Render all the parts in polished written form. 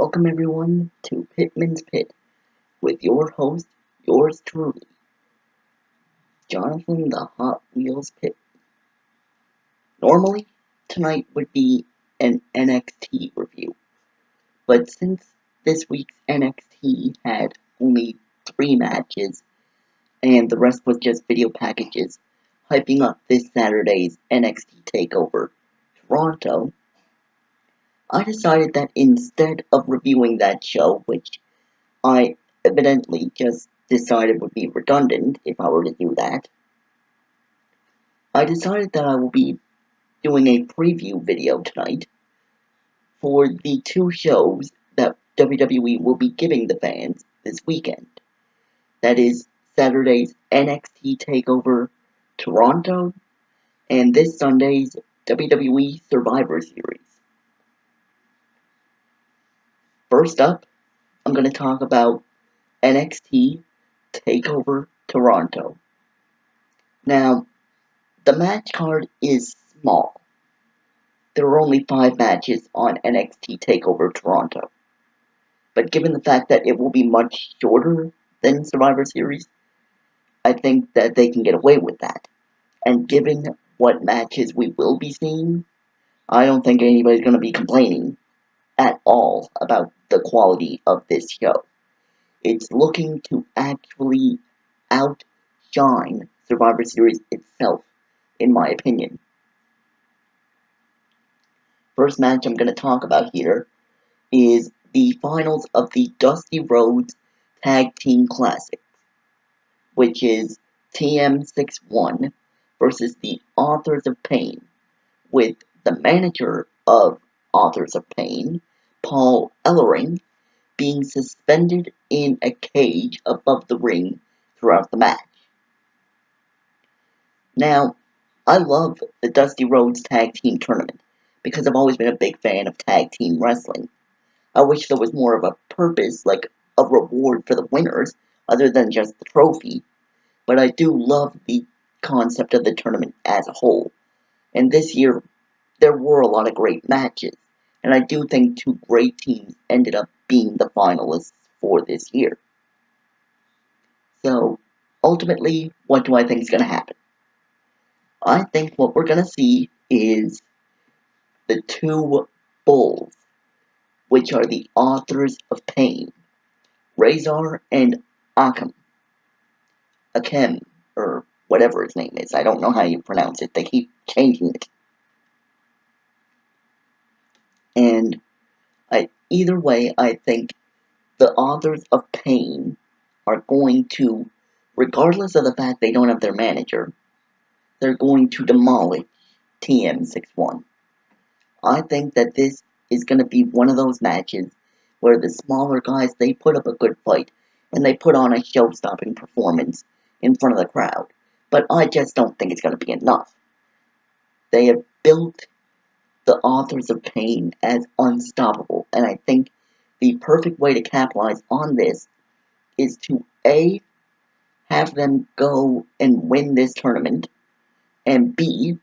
Welcome everyone to Pittman's Pit with your host, yours truly, Jonathan the Hot Wheels Pit. Normally, tonight would be an NXT review, but since this week's NXT had only 3 matches and the rest was just video packages hyping up this Saturday's NXT Takeover Toronto, I decided that instead of reviewing that show, which I evidently just decided would be redundant if I were to do that, I decided that I will be doing a preview video tonight for the 2 shows that WWE will be giving the fans this weekend. That is Saturday's NXT Takeover Toronto and this Sunday's WWE Survivor Series. First up, I'm going to talk about NXT Takeover Toronto. Now, the match card is small. There are only 5 matches on NXT Takeover Toronto. But given the fact that it will be much shorter than Survivor Series, I think that they can get away with that. And given what matches we will be seeing, I don't think anybody's going to be complaining at all about the quality of this show. It's looking to actually outshine Survivor Series itself, in my opinion. First match I'm going to talk about here is the finals of the Dusty Rhodes Tag Team Classic, which is TM61 versus the Authors of Pain, with the manager of Authors of Pain, Paul Ellering, being suspended in a cage above the ring throughout the match. Now, I love the Dusty Rhodes Tag Team Tournament because I've always been a big fan of tag team wrestling. I wish there was more of a purpose, like a reward for the winners, other than just the trophy. But I do love the concept of the tournament as a whole. And this year, there were a lot of great matches. And I do think 2 great teams ended up being the finalists for this year. So, ultimately, what do I think is going to happen? I think what we're going to see is the 2 bulls, which are the Authors of Pain, Razor and Akem, or whatever his name is. I don't know how you pronounce it. They keep changing it. And either way, I think the Authors of Pain are going to, regardless of the fact they don't have their manager, they're going to demolish TM61. I think that this is going to be one of those matches where the smaller guys, they put up a good fight, and they put on a show-stopping performance in front of the crowd. But I just don't think it's going to be enough. They have built the Authors of Pain as unstoppable, and I think the perfect way to capitalize on this is to A, have them go and win this tournament, and B,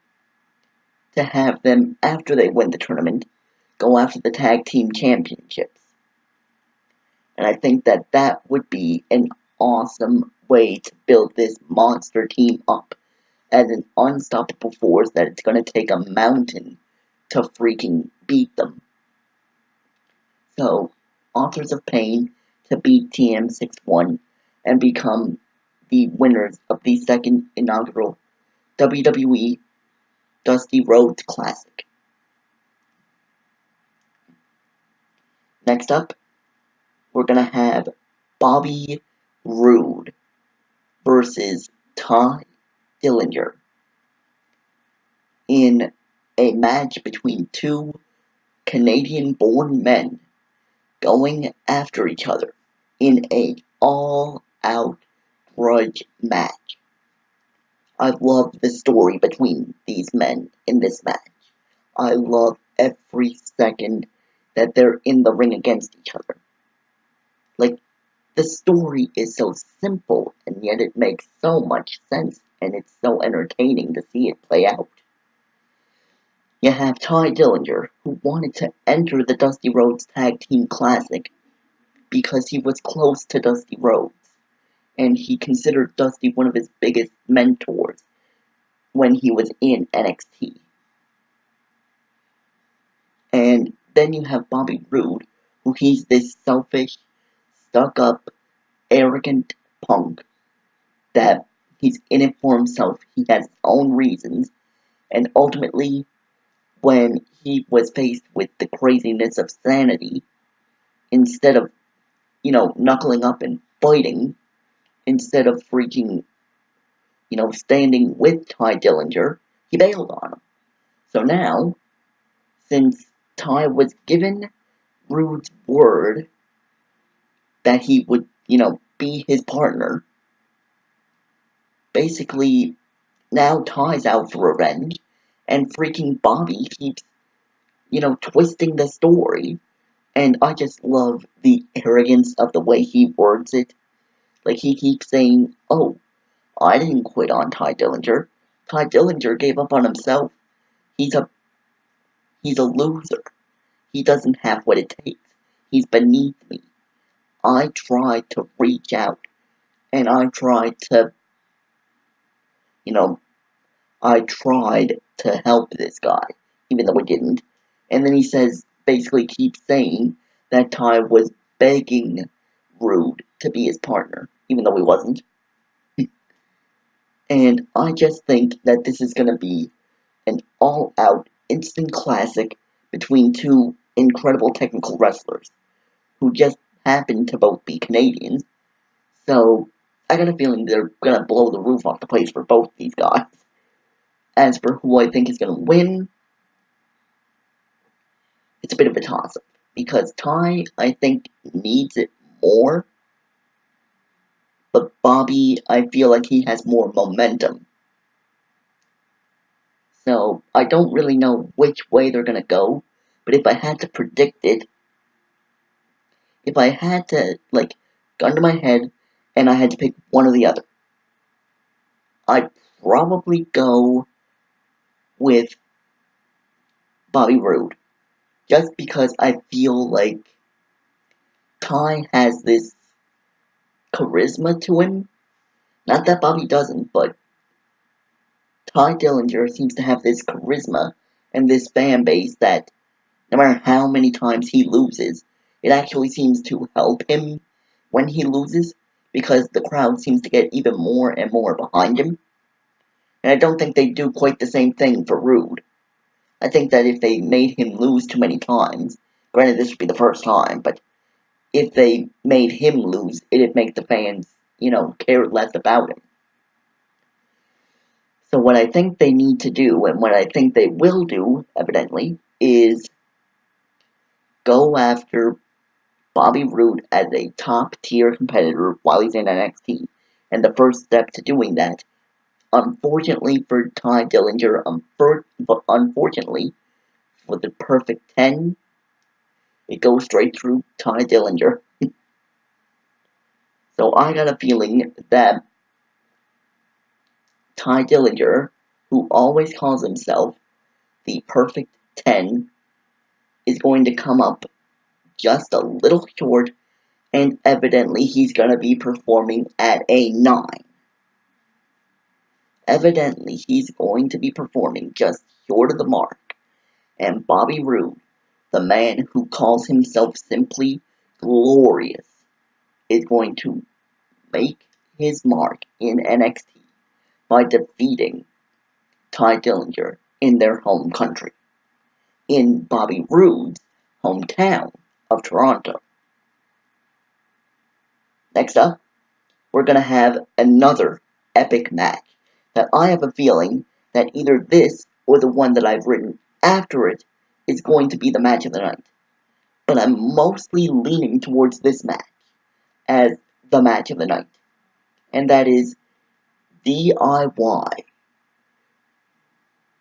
to have them, after they win the tournament, go after the tag team championships. And I think that that would be an awesome way to build this monster team up as an unstoppable force that it's going to take a mountain to freaking beat them. So, Authors of Pain to beat TM61 and become the winners of the 2nd inaugural WWE Dusty Rhodes Classic. Next up, we're going to have Bobby Roode versus Ty Dillinger in a match between 2 Canadian-born men going after each other in a all-out grudge match. I love the story between these men in this match. I love every second that they're in the ring against each other. Like, the story is so simple, and yet it makes so much sense, and it's so entertaining to see it play out. You have Ty Dillinger, who wanted to enter the Dusty Rhodes Tag Team Classic because he was close to Dusty Rhodes, and he considered Dusty one of his biggest mentors when he was in NXT. And then you have Bobby Roode, who he's this selfish, stuck-up, arrogant punk that he's in it for himself. He has his own reasons, and ultimately, when he was faced with the craziness of sanity, instead of, knuckling up and fighting, instead of freaking, standing with Ty Dillinger, he bailed on him. So now, since Ty was given Roode's word that he would, be his partner, basically, now Ty's out for revenge, and freaking Bobby keeps, twisting the story, and I just love the arrogance of the way he words it. Like, he keeps saying, oh, I didn't quit on Ty Dillinger. Ty Dillinger gave up on himself. He's a loser. He doesn't have what it takes. He's beneath me. I tried to reach out, and I tried to, you know, I tried to help this guy, even though I didn't. And then he says, basically keeps saying that Ty was begging Roode to be his partner, even though he wasn't. And I just think that this is going to be an all-out instant classic between two incredible technical wrestlers who just happen to both be Canadians. So I got a feeling they're going to blow the roof off the place for both these guys. As for who I think is going to win, it's a bit of a toss-up. Because Ty, I think, needs it more. But Bobby, I feel like he has more momentum. So I don't really know which way they're going to go. But if I had to predict it, if I had to, gun to my head, and I had to pick one or the other, I'd probably go with Bobby Roode. Just because I feel like Ty has this charisma to him. Not that Bobby doesn't, but Ty Dillinger seems to have this charisma and this fan base that no matter how many times he loses, it actually seems to help him when he loses because the crowd seems to get even more and more behind him. And I don't think they do quite the same thing for Roode. I think that if they made him lose too many times, granted this would be the first time, but if they made him lose, it'd make the fans, care less about him. So what I think they need to do, and what I think they will do, evidently, is go after Bobby Roode as a top-tier competitor while he's in NXT. And the first step to doing that, unfortunately for Ty Dillinger, but unfortunately for the perfect 10, it goes straight through Ty Dillinger. So I got a feeling that Ty Dillinger, who always calls himself the perfect 10, is going to come up just a little short, and evidently he's going to be performing at a 9. Evidently he's going to be performing just short of the mark, and Bobby Roode, the man who calls himself simply glorious, is going to make his mark in NXT by defeating Ty Dillinger in their home country, in Bobby Roode's hometown of Toronto. Next up, we're going to have another epic match that I have a feeling that either this or the one that I've written after it is going to be the match of the night. But I'm mostly leaning towards this match as the match of the night. And that is DIY,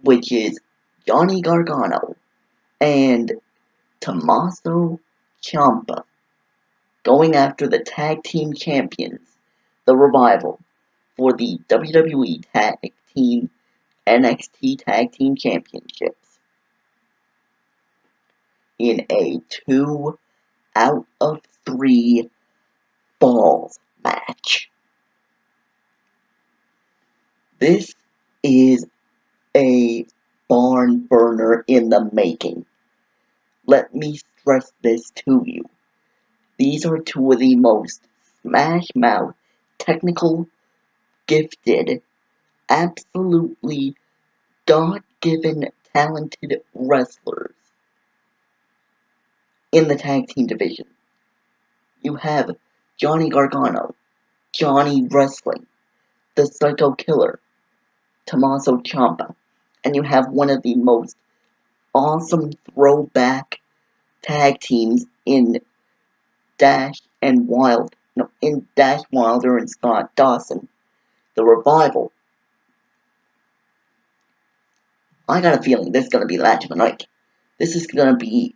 which is Johnny Gargano and Tommaso Ciampa going after the tag team champions, the Revival, for the WWE Tag Team NXT Tag Team Championships. in a 2 out of 3 falls match. This is a barn burner in the making. Let me stress this to you. These are two of the most smash-mouth, technical, gifted, absolutely God-given, talented wrestlers in the tag team division. You have Johnny Gargano, Johnny Wrestling, the Psycho Killer, Tommaso Ciampa, and you have one of the most awesome throwback tag teams in Dash Wilder and Scott Dawson, the Revival. I got a feeling this is going to be the match of the night. This is going to be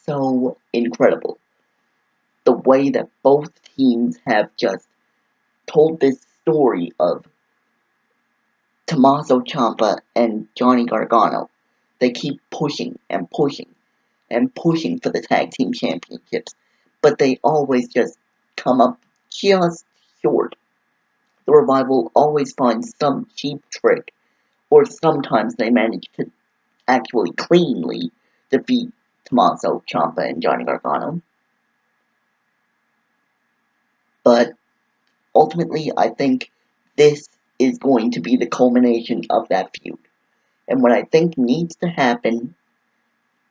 so incredible. The way that both teams have just told this story of Tommaso Ciampa and Johnny Gargano. They keep pushing and pushing and pushing for the tag team championships, but they always just come up just short. The Revival always finds some cheap trick, or sometimes they manage to actually cleanly defeat Tommaso Ciampa and Johnny Gargano. But ultimately, I think this is going to be the culmination of that feud. And what I think needs to happen,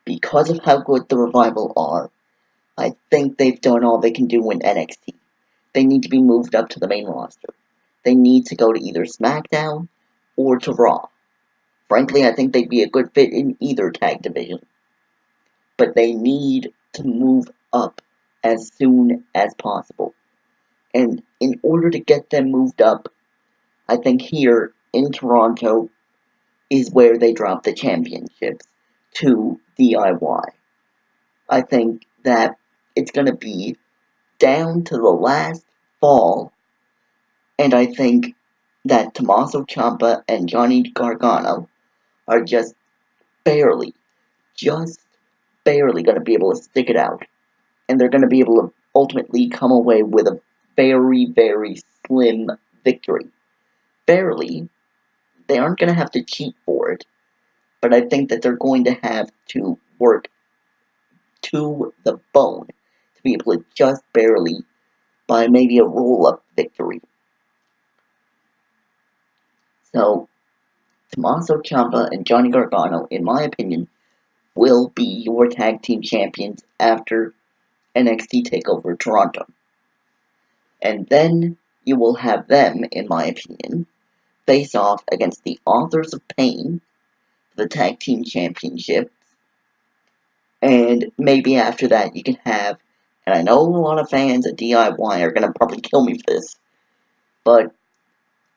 because of how good the Revival are, I think they've done all they can do in NXT. They need to be moved up to the main roster. They need to go to either SmackDown or to Raw. Frankly, I think they'd be a good fit in either tag division. But they need to move up as soon as possible. And in order to get them moved up, I think here in Toronto is where they drop the championships to DIY. I think that it's going to be down to the last fall, and I think that Tommaso Ciampa and Johnny Gargano are just barely going to be able to stick it out, and they're going to be able to ultimately come away with a very, very slim victory. Barely. They aren't going to have to cheat for it, but I think that they're going to have to work to the bone to be able to just barely buy maybe a roll-up victory. So, Tommaso Ciampa and Johnny Gargano, in my opinion, will be your tag team champions after NXT Takeover Toronto. And then you will have them, in my opinion, face off against the Authors of Pain for the tag team championship. And maybe after that you can have, and I know a lot of fans at DIY are going to probably kill me for this, but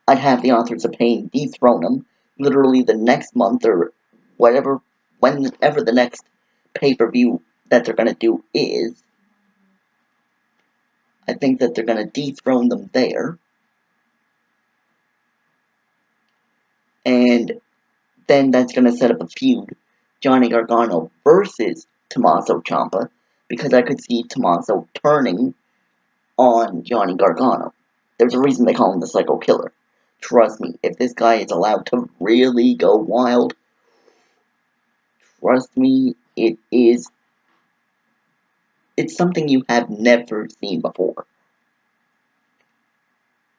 I'd have the Authors of Pain dethrone them literally the next month or whenever the next pay-per-view that they're going to do is. I think that they're going to dethrone them there. And then that's going to set up a feud. Johnny Gargano versus Tommaso Ciampa, because I could see Tommaso turning on Johnny Gargano. There's a reason they call him the Psycho Killer. Trust me, if this guy is allowed to really go wild, trust me, it's something you have never seen before.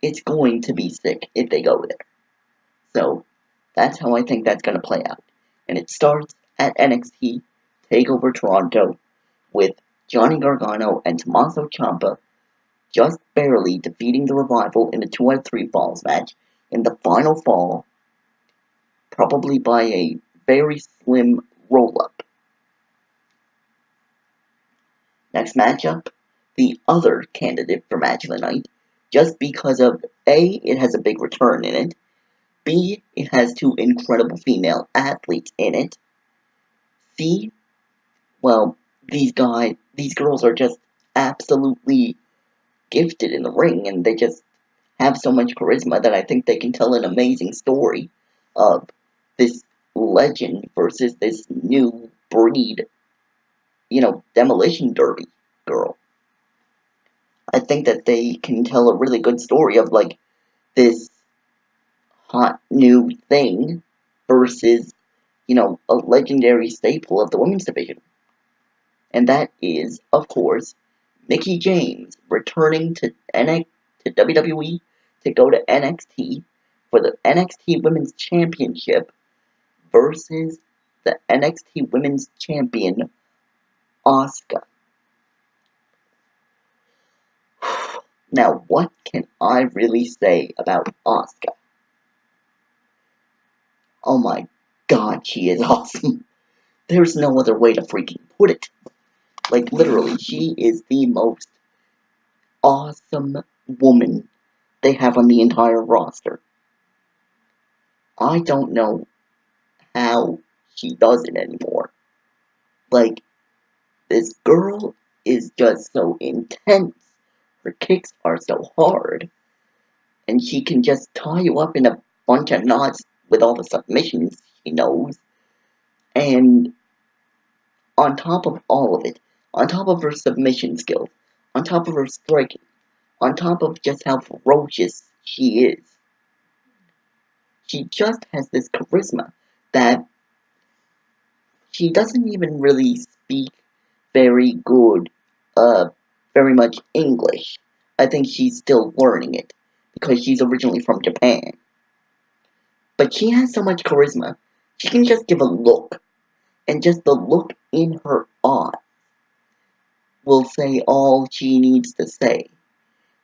It's going to be sick if they go there. So, that's how I think that's going to play out. And it starts at NXT Takeover Toronto with Johnny Gargano and Tommaso Ciampa just barely defeating the Revival in a 2 out of 3 falls match in the final fall, probably by a very slim roll-up. Next matchup, the other candidate for match of the night, just because of A, it has a big return in it, B, it has 2 incredible female athletes in it, C, well, these girls are just absolutely gifted in the ring, and they just have so much charisma that I think they can tell an amazing story of this legend versus this new breed demolition derby girl. I think that they can tell a really good story of like this hot new thing versus, a legendary staple of the women's division. And that is, of course, Mickie James returning to WWE to go to NXT for the NXT Women's Championship versus the NXT Women's Champion, Asuka. Now, what can I really say about Asuka? Oh my god, she is awesome. There's no other way to freaking put it. Like, literally, she is the most awesome woman they have on the entire roster. I don't know how she does it anymore. Like, this girl is just so intense. Her kicks are so hard. And she can just tie you up in a bunch of knots with all the submissions she knows. And on top of all of it, on top of her submission skills, on top of her striking, on top of just how ferocious she is, she just has this charisma that she doesn't even really speak very good, very much English. I think she's still learning it because she's originally from Japan. But she has so much charisma, she can just give a look, and just the look in her eye will say all she needs to say.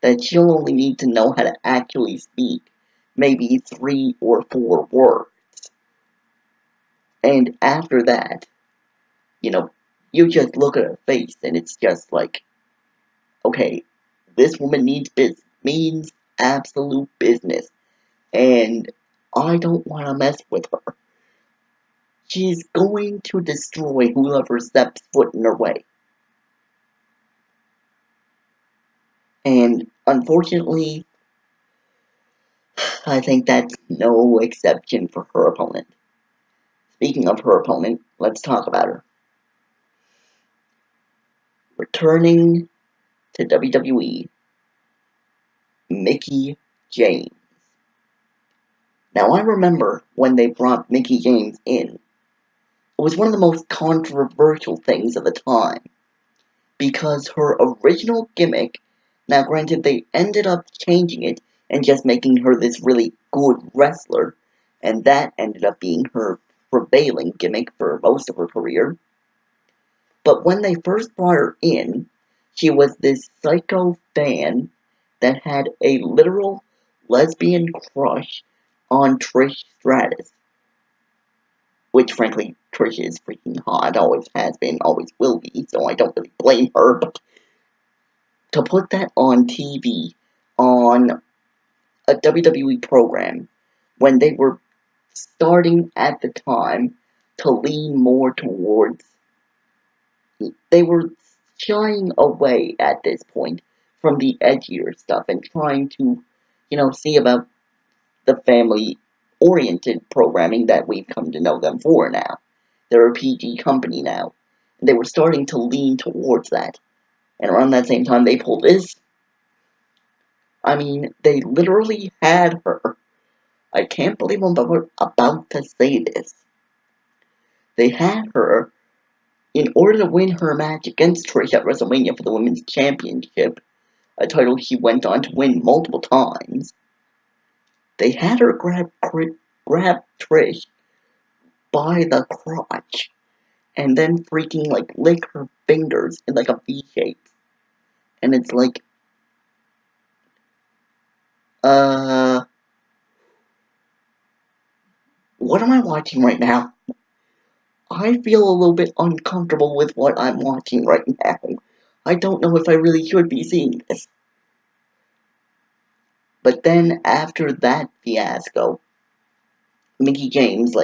That she'll only need to know how to actually speak maybe 3 or 4 words. And after that, you just look at her face and it's just like, okay, this woman means absolute business. And I don't want to mess with her. She's going to destroy whoever steps foot in her way. And unfortunately, I think that's no exception for her opponent. Speaking of her opponent, let's talk about her. Returning to WWE, Mickie James. Now, I remember when they brought Mickie James in. It was one of the most controversial things at the time. Because her original gimmick, now granted they ended up changing it and just making her this really good wrestler, and that ended up being her prevailing gimmick for most of her career. But when they first brought her in, she was this psycho fan that had a literal lesbian crush on Trish Stratus. Which, frankly, Trish is freaking hot, always has been, always will be, so I don't really blame her, but to put that on TV, on a WWE program, when they were starting at the time to lean more towards, they were shying away at this point from the edgier stuff and trying to, see about the family-oriented programming that we've come to know them for now. They're a PG company now. And they were starting to lean towards that. And around that same time, they pulled this. I mean, they literally had her. I can't believe I'm about to say this. They had her in order to win her match against Trish at WrestleMania for the Women's Championship, a title she went on to win multiple times. They had her grab Trish by the crotch and then freaking lick her fingers in a V shape. And it's like, what am I watching right now? I feel a little bit uncomfortable with what I'm watching right now. I don't know if I really should be seeing this. But then, after that fiasco, Mickie James,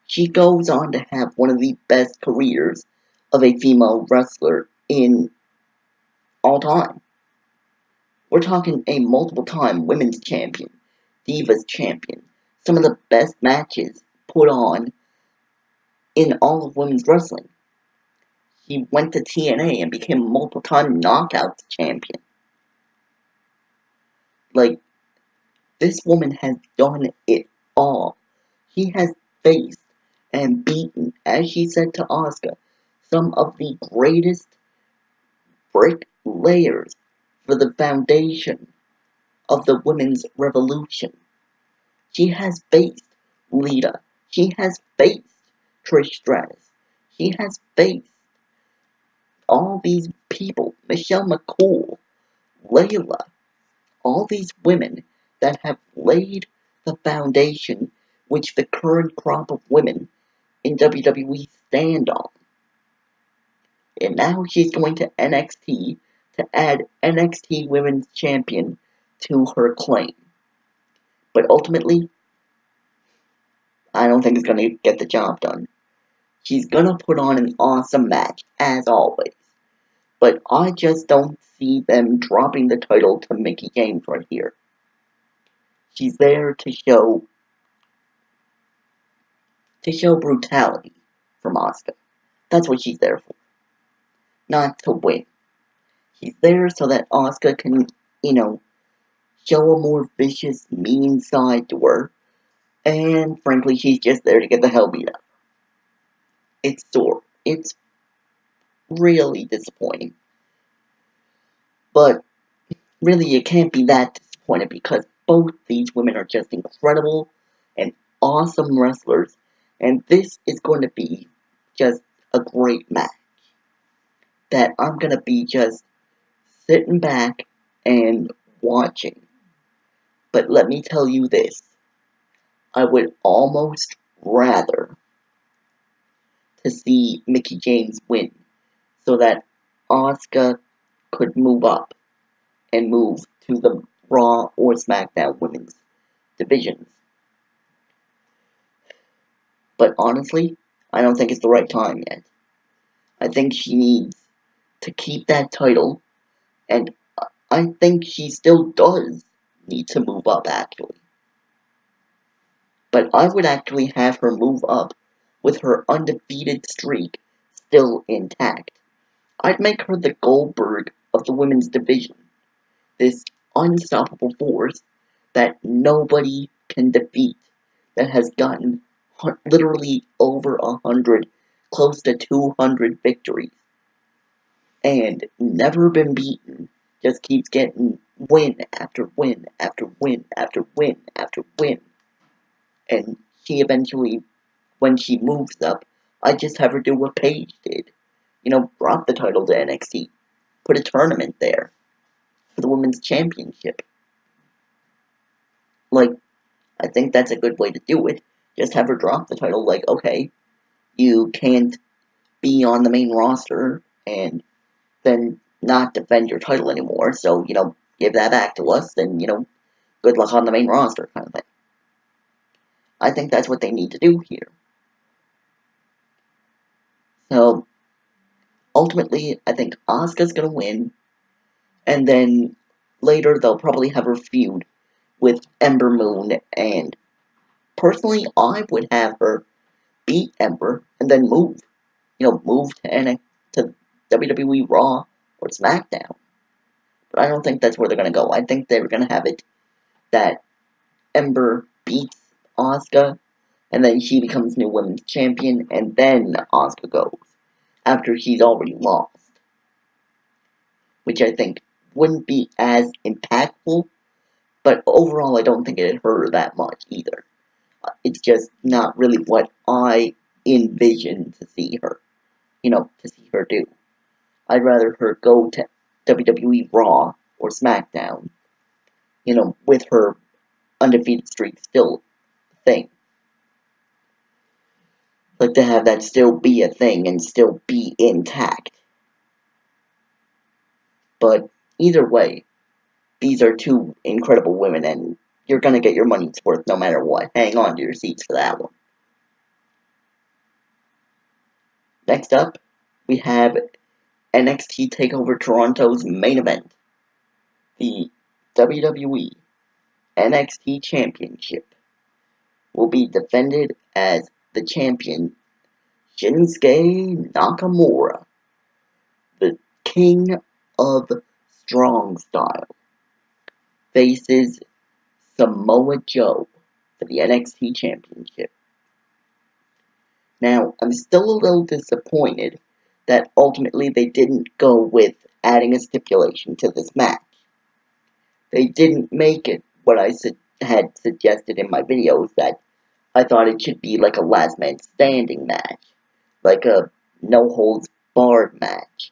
she goes on to have one of the best careers of a female wrestler in all time. We're talking a multiple-time women's champion, Divas champion, some of the best matches put on in all of women's wrestling. He went to TNA and became a multiple-time Knockouts champion. Like, this woman has done it all. He has faced and beaten, as she said to Asuka, some of the greatest brick layers for the foundation of the women's revolution. She has faced Lita. She has faced Trish Stratus. She has faced all these people, Michelle McCool, Layla, all these women that have laid the foundation which the current crop of women in WWE stand on. And now she's going to NXT to add NXT Women's Champion to her claim. But ultimately, I don't think it's going to get the job done. She's going to put on an awesome match, as always. But I just don't see them dropping the title to Mickie James right here. She's there to show brutality from Asuka. That's what she's there for. Not to win. She's there so that Asuka can, show a more vicious, mean side to her. And frankly, she's just there to get the hell beat up. It's sore. It's really disappointing. But really, you can't be that disappointed because both these women are just incredible and awesome wrestlers. And this is going to be just a great match that I'm going to be just sitting back and watching. But let me tell you this. I would almost rather to see Mickie James win so that Asuka could move up and move to the Raw or SmackDown women's divisions. But honestly, I don't think it's the right time yet. I think she needs to keep that title, and I think she still does need to move up, actually. But I would actually have her move up with her undefeated streak still intact. I'd make her the Goldberg of the women's division. This unstoppable force that nobody can defeat, that has gotten literally over 100, close to 200 victories, and never been beaten, just keeps getting win after win after win after win after win. And she eventually, when she moves up, I just have her do what Paige did. Brought the title to NXT, put a tournament there for the women's championship. I think that's a good way to do it. Just have her drop the title, okay, you can't be on the main roster and then not defend your title anymore, so, give that back to us, and, good luck on the main roster, kind of thing. I think that's what they need to do here. So, ultimately, I think Asuka's gonna win, and then later they'll probably have her feud with Ember Moon, and personally, I would have her beat Ember and then move to WWE Raw or SmackDown. But I don't think that's where they're gonna go. I think they're gonna have it that Ember beats Asuka, and then she becomes new women's champion, and then Asuka goes after she's already lost, which I think wouldn't be as impactful. But overall, I don't think it'd hurt her that much either. It's just not really what I envision to see her, do. I'd rather her go to WWE Raw or SmackDown, with her undefeated streak still a thing. Like to have that still be a thing and still be intact. But either way, these are two incredible women, and you're gonna get your money's worth no matter what. Hang on to your seats for that one. Next up, we have NXT Takeover Toronto's main event. The WWE NXT Championship will be defended as the champion Shinsuke Nakamura King of Strong Style faces Samoa Joe for the NXT Championship. Now, I'm still a little disappointed that ultimately they didn't go with adding a stipulation to this match. They didn't make it what I had suggested in my videos, that I thought it should be like a last man standing match, like a no holds barred match,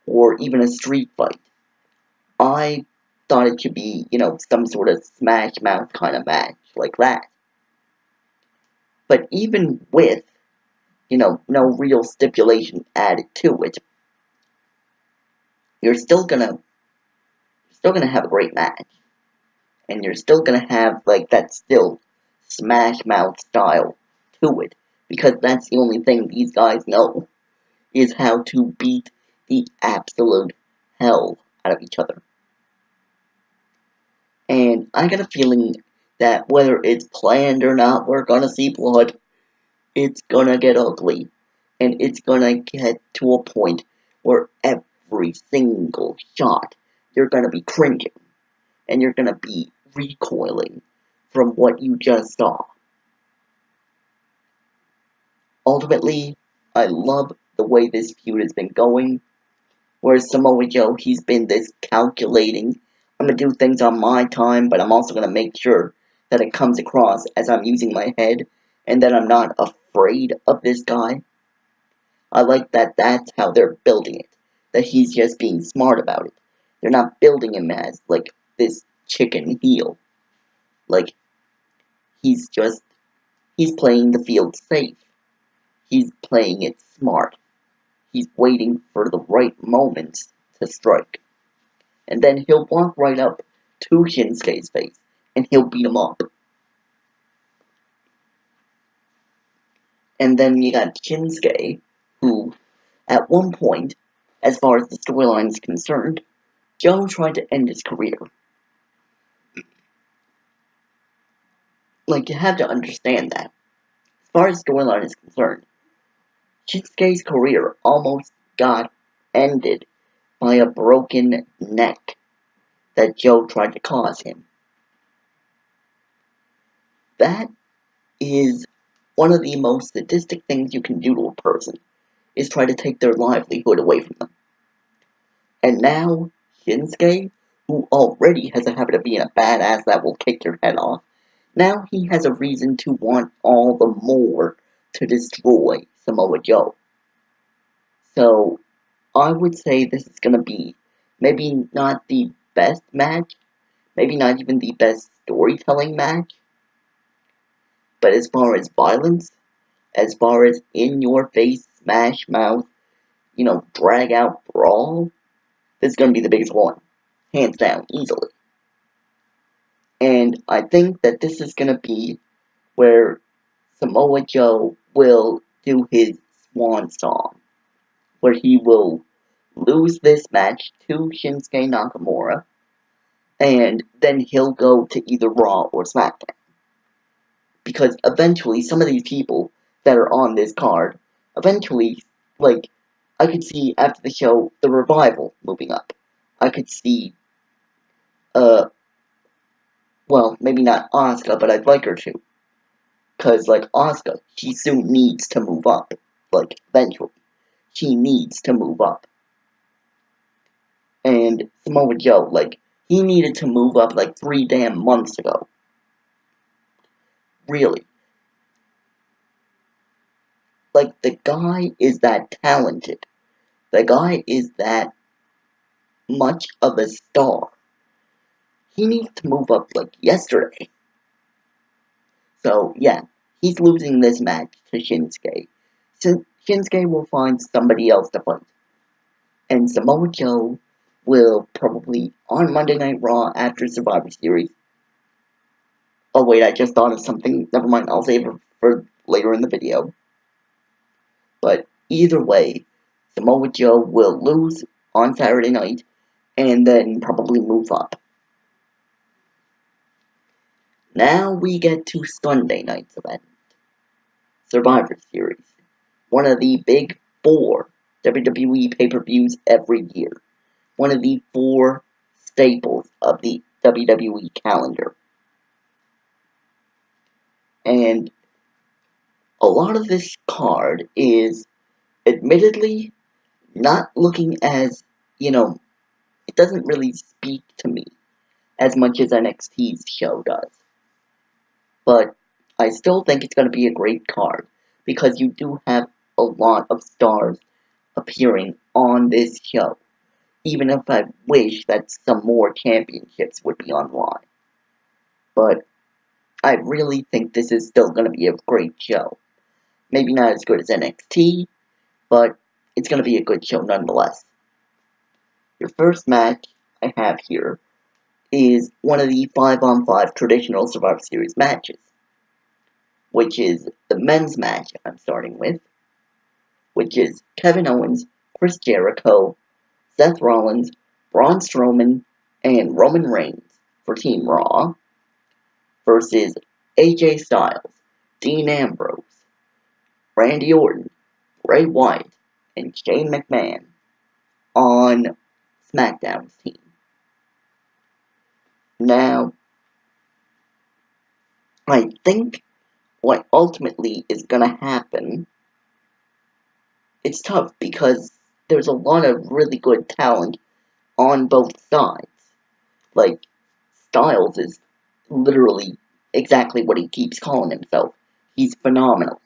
or even a street fight. I thought it should be, some sort of smash mouth kind of match like that. But even with, no real stipulation added to it, you're still gonna have a great match. And you're still gonna have, like, that still smash mouth style to it. Because that's the only thing these guys know, is how to beat the absolute hell out of each other. And I got a feeling that whether it's planned or not, we're gonna see blood. It's gonna get ugly. And it's gonna get to a point where every single shot, you're gonna be cringing. And you're gonna be recoiling from what you just saw. Ultimately, I love the way this feud has been going. Whereas Samoa Joe, he's been this calculating, I'm gonna do things on my time, but I'm also gonna make sure that it comes across as I'm using my head, and that I'm not afraid of this guy. I like that that's how they're building it. That he's just being smart about it. They're not building him as, like, this chicken heel. Like, he's playing the field safe. He's playing it smart. He's waiting for the right moments to strike. And then he'll walk right up to Shinsuke's face, and he'll beat him up. And then you got Shinsuke, who, at one point, as far as the storyline is concerned, Joe tried to end his career. Like, you have to understand that. As far as storyline is concerned, Shinsuke's career almost got ended by a broken neck that Joe tried to cause him. That is one of the most sadistic things you can do to a person, is try to take their livelihood away from them. And now, Shinsuke, who already has a habit of being a badass that will kick your head off, now he has a reason to want all the more to destroy Samoa Joe. So, I would say this is going to be maybe not the best match, maybe not even the best storytelling match, but as far as violence, as far as in-your-face, smash mouth, drag out brawl, this is going to be the biggest one. Hands down, easily. And I think that this is going to be where Samoa Joe will do his swan song, where he will lose this match to Shinsuke Nakamura, and then he'll go to either Raw or SmackDown. Because eventually, some of these people that are on this card, eventually, like, I could see after the show, the Revival moving up. I could see, well, maybe not Asuka, but I'd like her to. Because, like, Asuka, she soon needs to move up. Like, eventually. She needs to move up. And Samoa Joe, like, he needed to move up, like, 3 damn months ago. Really. Like, the guy is that talented. The guy is that much of a star. He needs to move up, like, yesterday. So, yeah, he's losing this match to Shinsuke. Shinsuke will find somebody else to fight. And Samoa Joe will probably, on Monday Night Raw after Survivor Series. Oh wait, I just thought of something. Never mind, I'll save it for later in the video. But either way, Samoa Joe will lose on Saturday night, and then probably move up. Now we get to Sunday night's event. Survivor Series. One of the big 4 WWE pay-per-views every year. One of the 4 staples of the WWE calendar. And a lot of this card is admittedly not looking as, it doesn't really speak to me as much as NXT's show does. But I still think it's going to be a great card because you do have a lot of stars appearing on this show. Even if I wish that some more championships would be online. But I really think this is still going to be a great show. Maybe not as good as NXT, but it's going to be a good show nonetheless. Your first match I have here is one of the 5-on-5 traditional Survivor Series matches, which is the men's match I'm starting with, which is Kevin Owens, Chris Jericho, Seth Rollins, Braun Strowman, and Roman Reigns for Team Raw versus AJ Styles, Dean Ambrose, Randy Orton, Bray Wyatt, and Shane McMahon on SmackDown's team. Now, I think what ultimately is going to happen, it's tough because there's a lot of really good talent on both sides. Like, Styles is literally exactly what he keeps calling himself. He's phenomenal.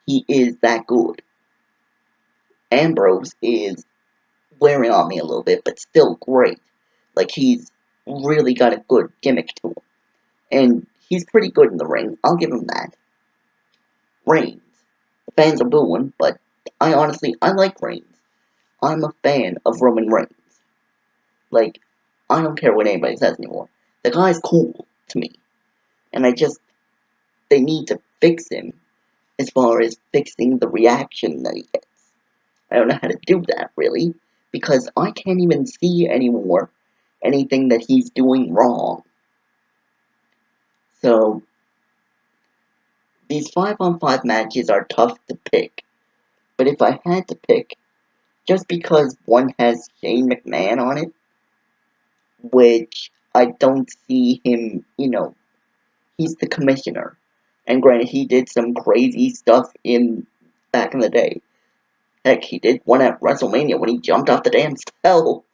He is that good. Ambrose is wearing on me a little bit, but still great. Like, he's really got a good gimmick to him. And he's pretty good in the ring. I'll give him that. Reigns. The fans are booing, but I like Reigns. I'm a fan of Roman Reigns. Like, I don't care what anybody says anymore. The guy's cool to me. And they need to fix him as far as fixing the reaction that he gets. I don't know how to do that, really, because I can't even see anymore anything that he's doing wrong. So, these 5-on-5 matches are tough to pick. But if I had to pick, just because one has Shane McMahon on it, which I don't see him, he's the commissioner. And granted, he did some crazy stuff back in the day. Heck, he did one at WrestleMania when he jumped off the damn cell.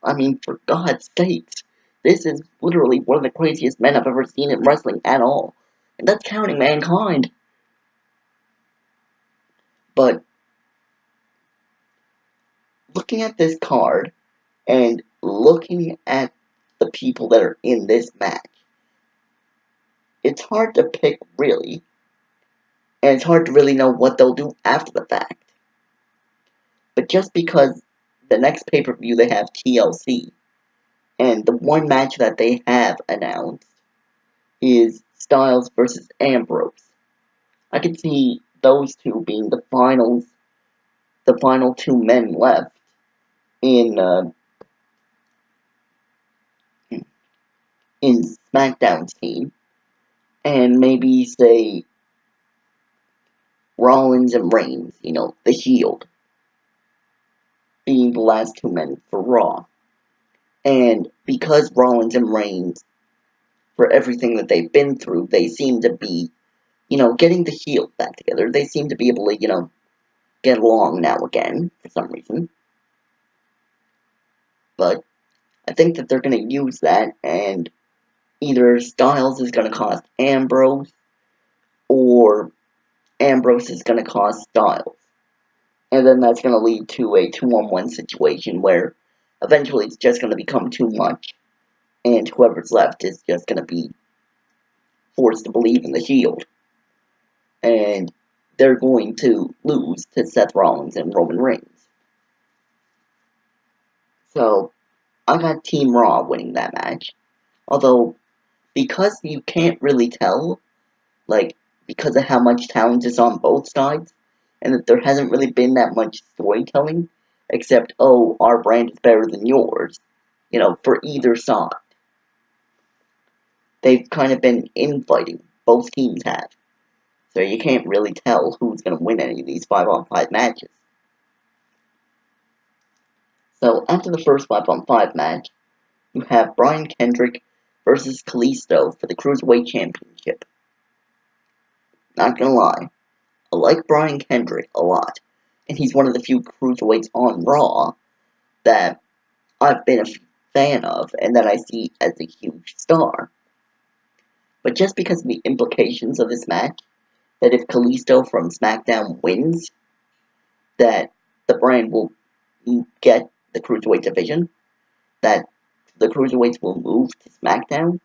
I mean, for God's sakes, this is literally one of the craziest men I've ever seen in wrestling at all. And that's counting Mankind. But, looking at this card, and looking at the people that are in this match, it's hard to pick, really. And it's hard to really know what they'll do after the fact. But just because the next pay-per-view they have TLC, and the one match that they have announced is Styles versus Ambrose. I could see those two being the final 2 men left in SmackDown's team, and maybe say Rollins and Reigns, the Shield, being the last 2 men for Raw. And because Rollins and Reigns, for everything that they've been through, they seem to be, getting the Shield back together. They seem to be able to, get along now again, for some reason. But I think that they're going to use that, and either Styles is going to cost Ambrose, or Ambrose is going to cost Styles. And then that's going to lead to a 2-on-1 situation where eventually it's just going to become too much, and whoever's left is just going to be forced to believe in the Shield. And they're going to lose to Seth Rollins and Roman Reigns. So, I got Team Raw winning that match. Although, because you can't really tell, because of how much talent is on both sides, and that there hasn't really been that much storytelling, except, oh, our brand is better than yours, for either side. They've kind of been infighting, both teams have. So you can't really tell who's going to win any of these 5-on-5 matches. So after the first 5-on-5 match, you have Brian Kendrick versus Kalisto for the Cruiserweight Championship. Not gonna lie, I like Brian Kendrick a lot, and he's one of the few Cruiserweights on Raw that I've been a fan of and that I see as a huge star. But just because of the implications of this match, that if Kalisto from SmackDown wins, that the brand will get the Cruiserweight division, that the Cruiserweights will move to SmackDown,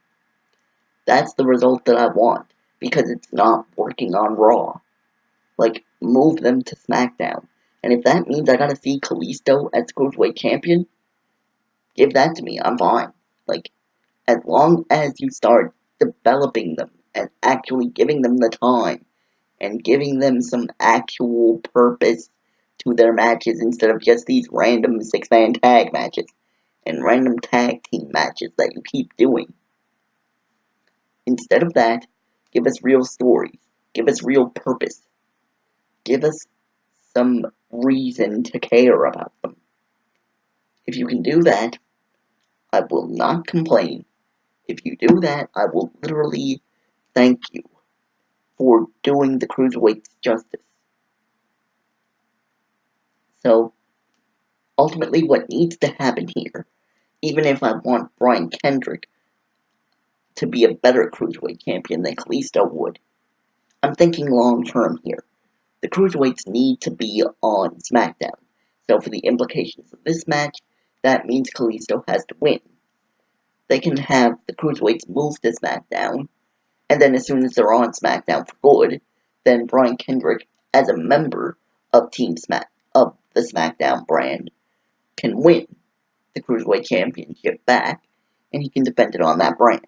that's the result that I want, because it's not working on Raw. Like, move them to SmackDown. And if that means I gotta see Kalisto as Cruiserweight Champion, give that to me, I'm fine. Like, as long as you start developing them and actually giving them the time and giving them some actual purpose to their matches instead of just these random 6-man tag matches and random tag team matches that you keep doing. Instead of that, give us real stories. Give us real purpose. Give us some reason to care about them. If you can do that, I will not complain. If you do that, I will literally thank you for doing the Cruiserweights justice. So, ultimately what needs to happen here, even if I want Brian Kendrick to be a better Cruiserweight champion than Kalisto would, I'm thinking long term here. The Cruiserweights need to be on SmackDown. So for the implications of this match, that means Kalisto has to win. They can have the Cruiserweights move to SmackDown, and then as soon as they're on SmackDown for good, then Brian Kendrick, as a member of of the SmackDown brand, can win the Cruiserweight Championship back, and he can defend it on that brand.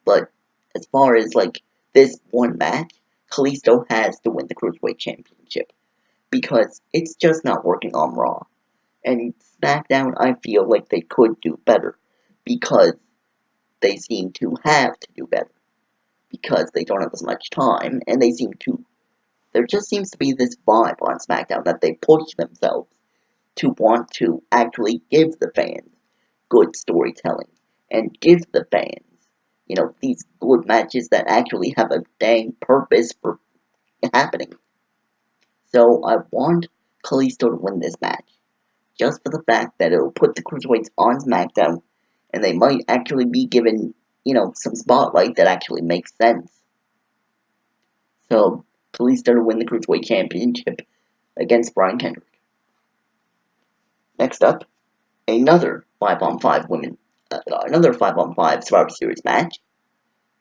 But as far as like this one match, Kalisto has to win the Cruiserweight Championship because it's just not working on Raw. And SmackDown, I feel like they could do better because they seem to have to do better because they don't have as much time, and they seem to. There just seems to be this vibe on SmackDown that they push themselves to want to actually give the fans good storytelling and give the fans, these good matches that actually have a dang purpose for happening. So I want Kalisto to win this match, just for the fact that it'll put the Cruiserweights on SmackDown, and they might actually be given, some spotlight that actually makes sense. So, Kalisto to win the Cruiserweight Championship against Brian Kendrick. Next up, another 5-on-5 Survivor Series match,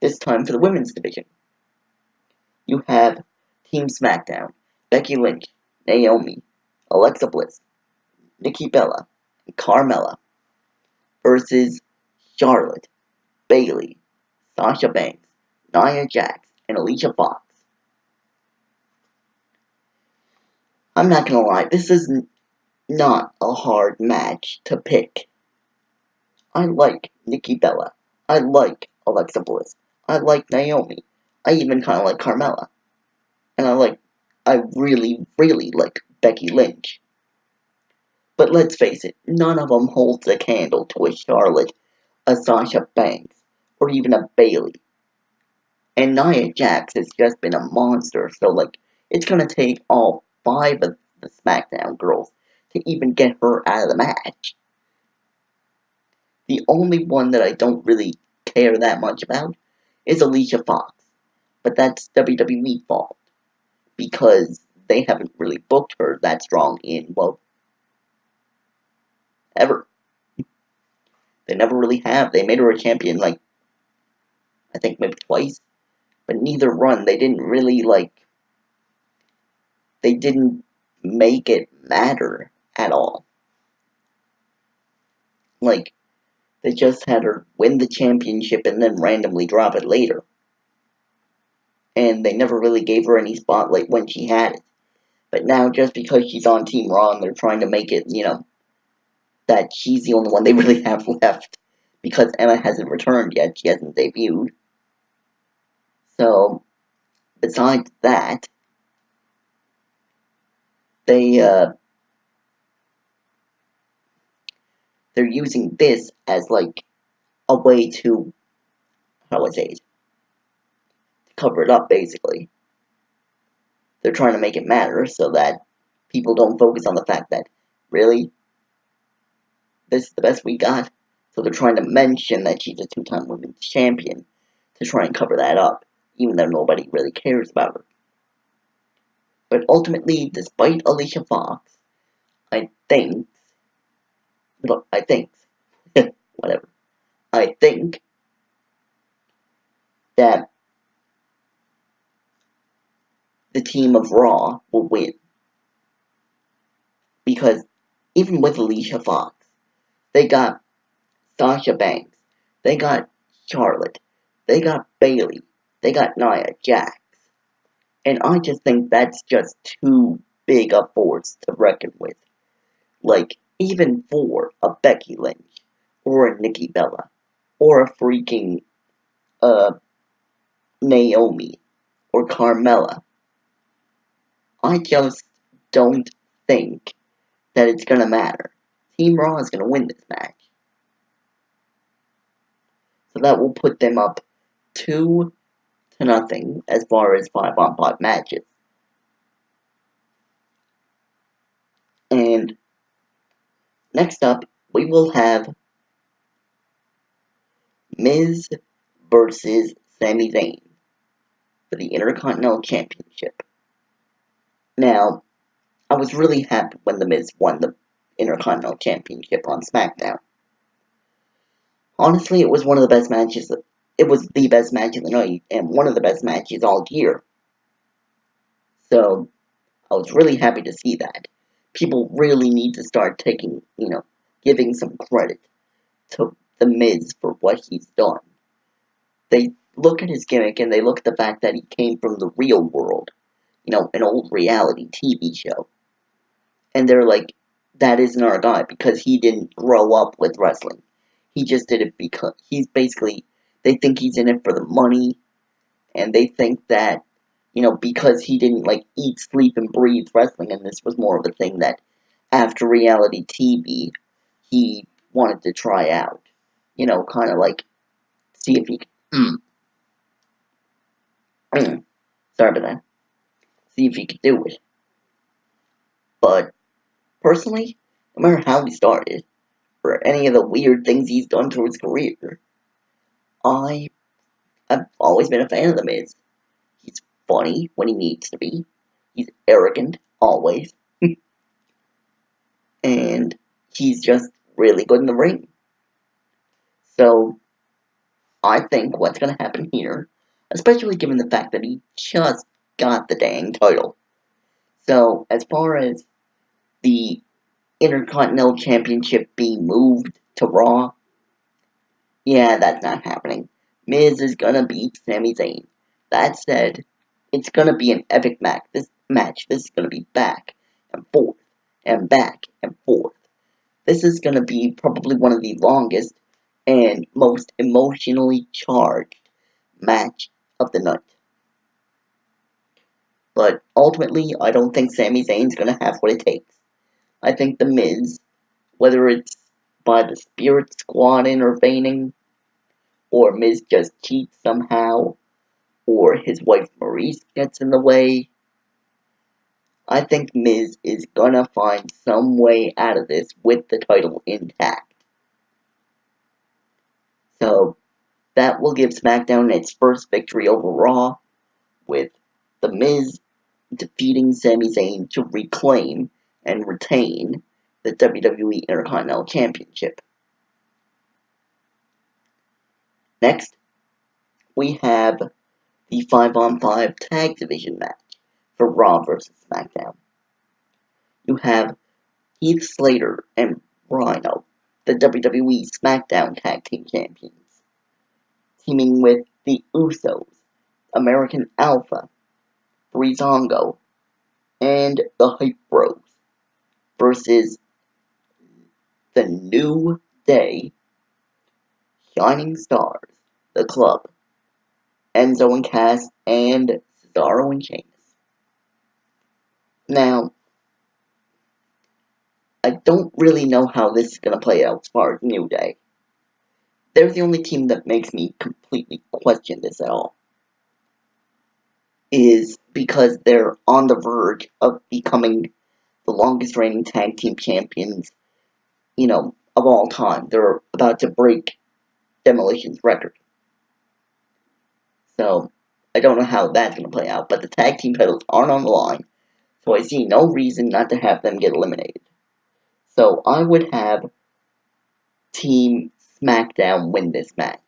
this time for the women's division. You have Team SmackDown, Becky Lynch, Naomi, Alexa Bliss, Nikki Bella, and Carmella versus Charlotte, Bayley, Sasha Banks, Nia Jax, and Alicia Fox. I'm not gonna lie, this is not a hard match to pick. I like Nikki Bella. I like Alexa Bliss. I like Naomi. I even kind of like Carmella. And I really, really like Becky Lynch. But let's face it, none of them holds a candle to a Charlotte, a Sasha Banks, or even a Bayley. And Nia Jax has just been a monster, so it's gonna take all 5 of the SmackDown girls to even get her out of the match. The only one that I don't really care that much about is Alicia Fox, but that's WWE fault, because they haven't really booked her that strong in, ever. They never really have. They made her a champion, I think maybe twice, but neither run, they didn't really, they didn't make it matter at all. They just had her win the championship and then randomly drop it later. And they never really gave her any spotlight when she had it. But now, just because she's on Team Raw and they're trying to make it, that she's the only one they really have left, because Emma hasn't returned yet, she hasn't debuted. So, besides that, they they're using this as like a way to, how do I say it, to cover it up basically. They're trying to make it matter so that people don't focus on the fact that, really, this is the best we got. So they're trying to mention that she's a two-time women's champion to try and cover that up, even though nobody really cares about her. But ultimately, despite Alicia Fox, I think, whatever, I think that the team of Raw will win. Because even with Alicia Fox, they got Sasha Banks, they got Charlotte, they got Bayley, they got Nia Jax. And I just think that's just too big a force to reckon with. Like, even for a Becky Lynch, or a Nikki Bella, or a freaking, Naomi, or Carmella, I just don't think that it's gonna matter. Team Raw is gonna win this match. So that will put them up 2-0 as far as 5-on-5 matches. And next up, we will have Miz versus Sami Zayn for the Intercontinental Championship. Now, I was really happy when The Miz won the Intercontinental Championship on SmackDown. Honestly, it was one of the best matches. It was the best match of the night, and one of the best matches all year. So, I was really happy to see that. People really need to start taking, giving some credit to The Miz for what he's done. They look at his gimmick and they look at the fact that he came from the real world, an old reality TV show. And they're like, that isn't our guy because he didn't grow up with wrestling. He just did it because they think he's in it for the money, and they think that, because he didn't eat, sleep, and breathe wrestling, and this was more of a thing that after reality TV, he wanted to try out. Kind of see if he could, sorry about that. See if he could do it. But, personally, no matter how he started, or any of the weird things he's done to his career, I've always been a fan of The Miz. He's funny when he needs to be. He's arrogant, always. And he's just really good in the ring. So, I think what's going to happen here, especially given the fact that he just got the dang title. So, as far as the Intercontinental Championship being moved to Raw, yeah, that's not happening. Miz is gonna beat Sami Zayn. That said, it's gonna be an epic match. This is gonna be back and forth and back and forth. This is gonna be probably one of the longest and most emotionally charged match of the night. But ultimately, I don't think Sami Zayn's gonna have what it takes. I think The Miz, whether it's by the Spirit Squad intervening, or Miz just cheats somehow, or his wife Maurice gets in the way, I think Miz is gonna find some way out of this with the title intact. So, that will give SmackDown its first victory over Raw, with The Miz defeating Sami Zayn to reclaim and retain the WWE Intercontinental Championship. Next, we have the 5-on-5 tag division match for Raw vs. SmackDown. You have Heath Slater and Rhino, the WWE SmackDown Tag Team Champions, teaming with the Usos, American Alpha, Breezango, and the Hype Bros versus the New Day, Shining Stars, the Club, Enzo and Cass, and Cesaro and Sheamus. Now, don't really know how this is going to play out as far as New Day. They're the only team that makes me completely question this at all. Is because they're on the verge of becoming the longest reigning tag team champions, of all time. They're about to break Demolition's record. So, I don't know how that's going to play out, but the tag team titles aren't on the line, so I see no reason not to have them get eliminated. So, I would have Team SmackDown win this match.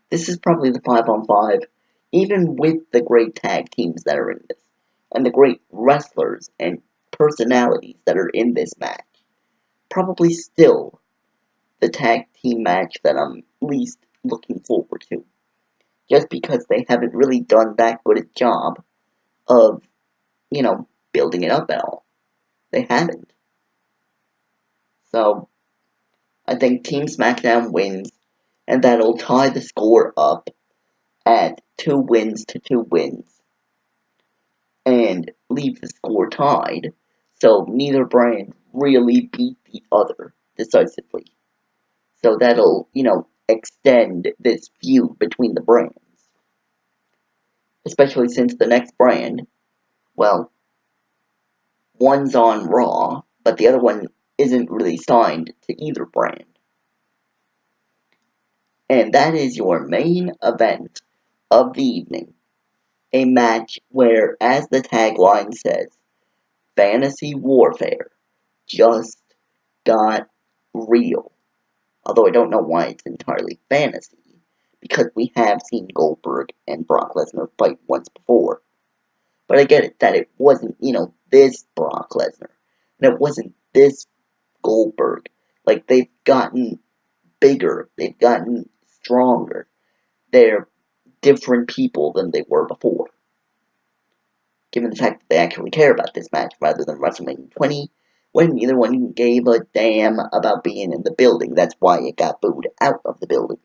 This is probably the 5-on-5, even with the great tag teams that are in this, and the great wrestlers and personalities that are in this match. Probably still the tag team match that I'm least looking forward to. Just because they haven't really done that good a job of, building it up at all. They haven't. So, I think Team SmackDown wins, and that'll tie the score up at 2 wins to 2 wins, and leave the score tied, so neither brand really beat the other decisively. So that'll, extend this feud between the brands. Especially since the next brand, well, one's on Raw, but the other one isn't really signed to either brand. And that is your main event of the evening. A match where, as the tagline says, fantasy warfare just got real. Although I don't know why it's entirely fantasy, because we have seen Goldberg and Brock Lesnar fight once before. But I get it, that it wasn't, this Brock Lesnar. And it wasn't this Goldberg. Like, they've gotten bigger. They've gotten stronger. They're different people than they were before. Given the fact that they actually care about this match rather than WrestleMania 20, when neither one gave a damn about being in the building. That's why it got booed out of the building.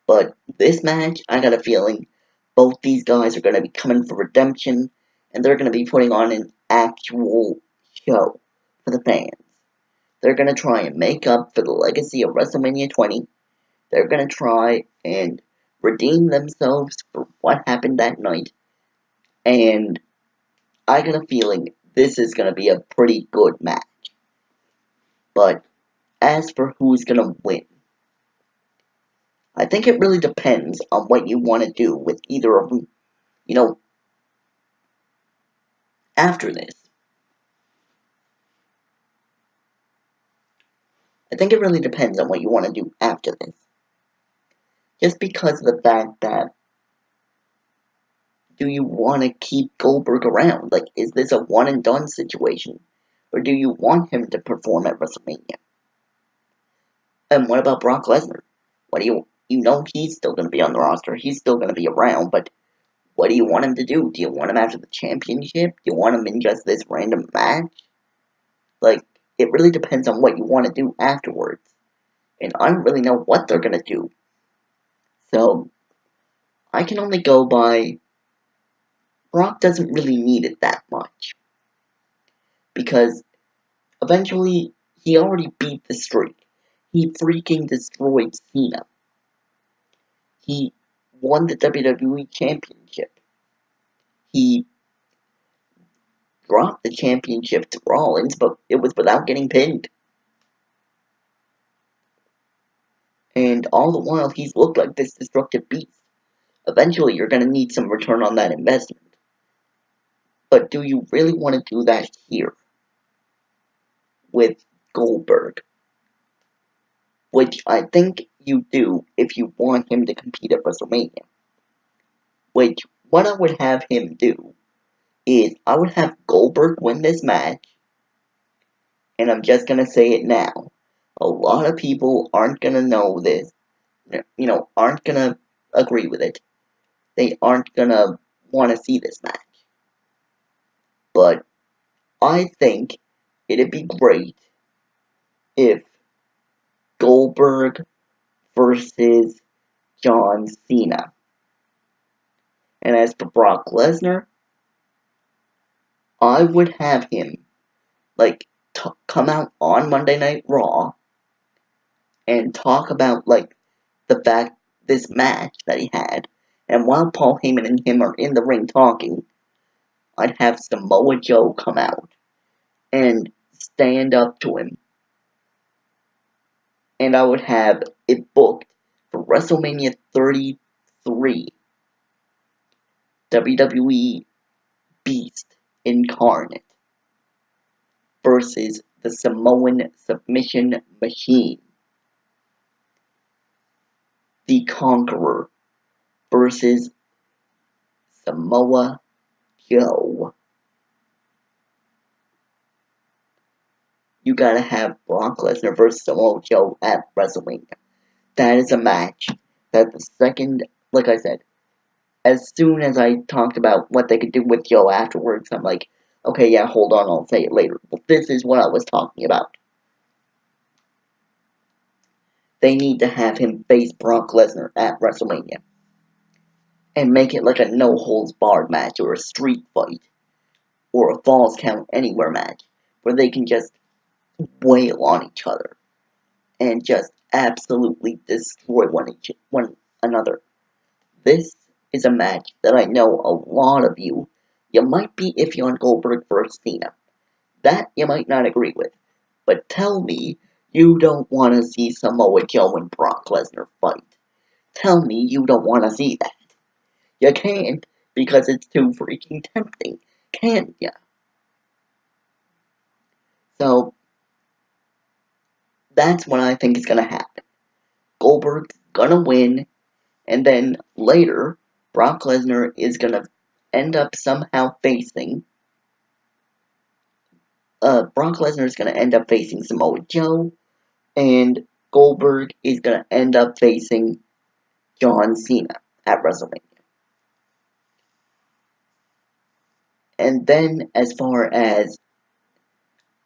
But this match, I got a feeling both these guys are going to be coming for redemption, and they're going to be putting on an actual show for the fans. They're going to try and make up for the legacy of WrestleMania 20. They're going to try and redeem themselves for what happened that night. And I got a feeling this is going to be a pretty good match. But as for who's going to win, I think it really depends on what you want to do with either of them, after this. I think it really depends on what you want to do after this. Just because of the fact that, do you want to keep Goldberg around? Like, is this a one and done situation? Or do you want him to perform at WrestleMania? And what about Brock Lesnar? What do you he's still going to be on the roster. He's still going to be around, but what do you want him to do? Do you want him after the championship? Do you want him in just this random match? Like, it really depends on what you want to do afterwards. And I don't really know what they're going to do. So, I can only go by, Brock doesn't really need it that much. Because, eventually, he already beat the streak. He freaking destroyed Cena. He won the WWE Championship. He dropped the championship to Rollins, but it was without getting pinned. And all the while, he's looked like this destructive beast. Eventually, you're going to need some return on that investment. But do you really want to do that here? With Goldberg? Which I think you do if you want him to compete at WrestleMania. Which, what I would have him do is, I would have Goldberg win this match, and I'm just going to say it now. A lot of people aren't going to know this, aren't going to agree with it. They aren't going to want to see this match. But I think it'd be great if Goldberg versus John Cena. And as for Brock Lesnar, I would have him, like, come out on Monday Night Raw and talk about, like, the fact, this match that he had. And while Paul Heyman and him are in the ring talking, I'd have Samoa Joe come out and stand up to him. And I would have it booked for WrestleMania 33. WWE Beast Incarnate versus the Samoan Submission Machine. The Conqueror versus Samoa Joe. You gotta have Brock Lesnar versus Samoa Joe at WrestleMania. That is a match that the second, like I said, as soon as I talked about what they could do with Joe afterwards, I'm like, okay, yeah, hold on, I'll say it later. But this is what I was talking about. They need to have him face Brock Lesnar at WrestleMania. And make it like a no-holds-barred match, or a street fight, or a Falls Count Anywhere match, where they can just wail on each other, and just absolutely destroy one another. This is a match that I know a lot of you might be iffy on Goldberg versus Cena. That you might not agree with. But tell me you don't want to see Samoa Joe and Brock Lesnar fight. Tell me you don't want to see that. You can't, because it's too freaking tempting, can't ya? So, that's what I think is gonna happen. Goldberg's gonna win, and then later, Brock Lesnar is gonna end up somehow facing Brock Lesnar is going to end up facing Samoa Joe, and Goldberg is going to end up facing John Cena at WrestleMania. And then, as far as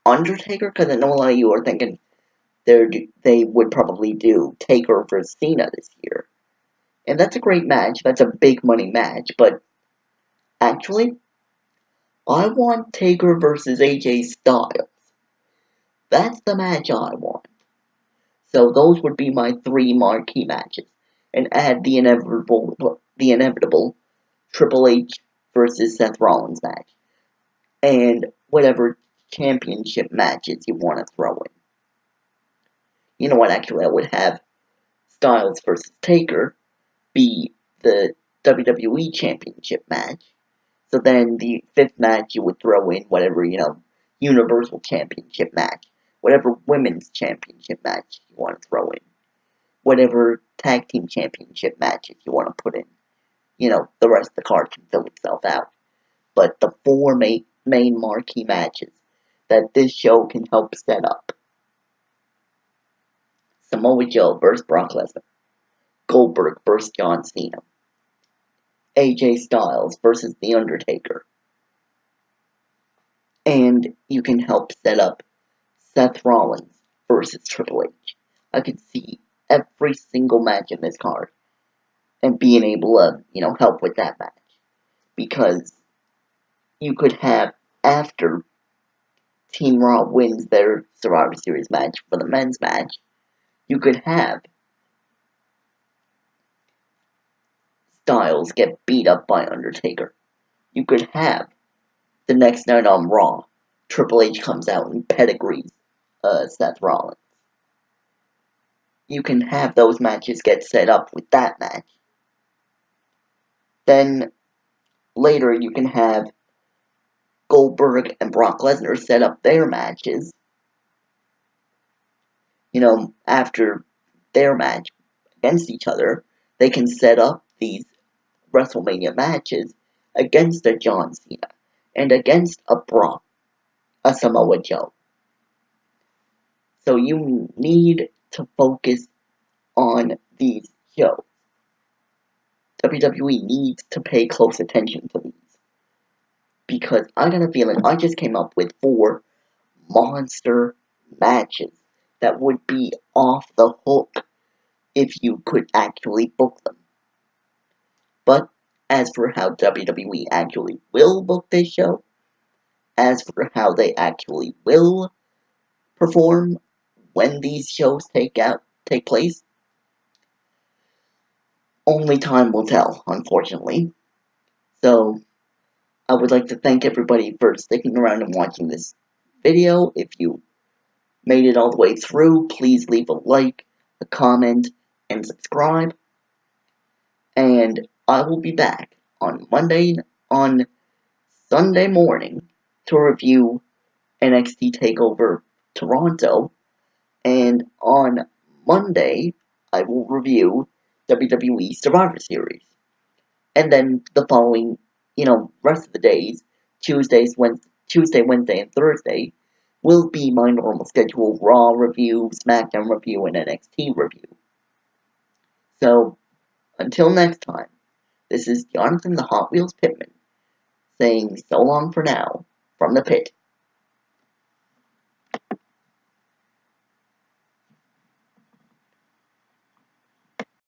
Undertaker, because I know a lot of you are thinking they would probably do Taker versus Cena this year. And that's a great match. That's a big money match. But actually, I want Taker versus AJ Styles. That's the match I want. So those would be my 3 marquee matches, and add the inevitable Triple H versus Seth Rollins match, and whatever championship matches you want to throw in. You know what? Actually, I would have Styles versus Taker be the WWE Championship match. So then the 5th match you would throw in whatever, Universal Championship match, whatever Women's Championship match you want to throw in, whatever tag team championship matches you want to put in. The rest of the card can fill itself out. But the 4 main marquee matches that this show can help set up: Samoa Joe versus Brock Lesnar, Goldberg versus John Cena, AJ Styles versus The Undertaker, and you can help set up Seth Rollins versus Triple H. I could see every single match in this card and being able to, help with that match. Because you could have, after Team Raw wins their Survivor Series match for the men's match, you could have Styles get beat up by Undertaker. You could have the next night on Raw, Triple H comes out and pedigrees Seth Rollins. You can have those matches get set up with that match. Then later you can have Goldberg and Brock Lesnar set up their matches. After their match against each other, they can set up these WrestleMania matches against a John Cena and against a Samoa Joe. So you need to focus on these shows. WWE needs to pay close attention to these. Because I got a feeling I just came up with 4 monster matches that would be off the hook if you could actually book them. But as for how WWE actually will book this show, As for how they actually will perform when these shows take place, only time will tell, unfortunately. So, I would like to thank everybody for sticking around and watching this video. If you made it all the way through, please leave a like, a comment, and subscribe. And I will be back on Sunday morning to review NXT Takeover Toronto, and on Monday I will review WWE Survivor Series. And then the following, rest of the days, Tuesday, Wednesday, and Thursday, will be my normal schedule: Raw review, SmackDown review, and NXT review. So, until next time, this is Jonathan the Hot Wheels Pittman, saying so long for now, from the pit.